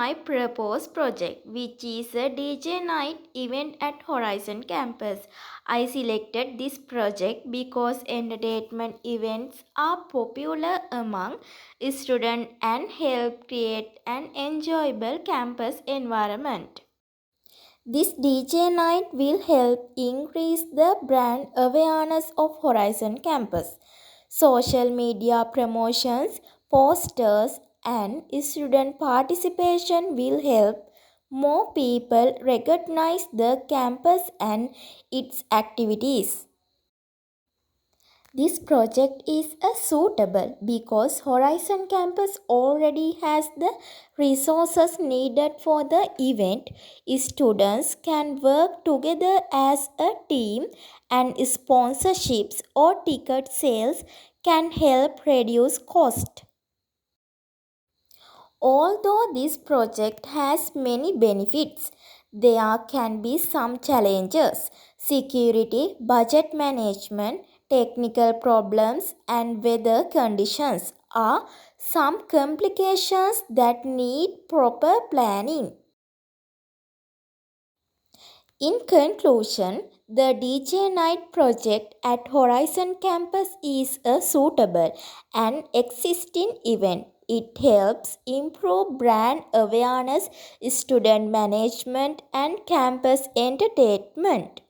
my proposed project, which is a DJ night event at Horizon Campus. I selected this project because entertainment events are popular among students and help create an enjoyable campus environment. This DJ night will help increase the brand awareness of Horizon Campus. Social media promotions, posters, and student participation will help more people recognize the campus and its activities. This project is suitable because Horizon Campus already has the resources needed for the event. Students can work together as a team, and sponsorships or ticket sales can help reduce cost. Although this project has many benefits, there can be some challenges. Security, budget management, technical problems, and weather conditions are some complications that need proper planning. In conclusion, the DJ Night project at Horizon Campus is a suitable and existing event. It helps improve brand awareness, student management, and campus entertainment.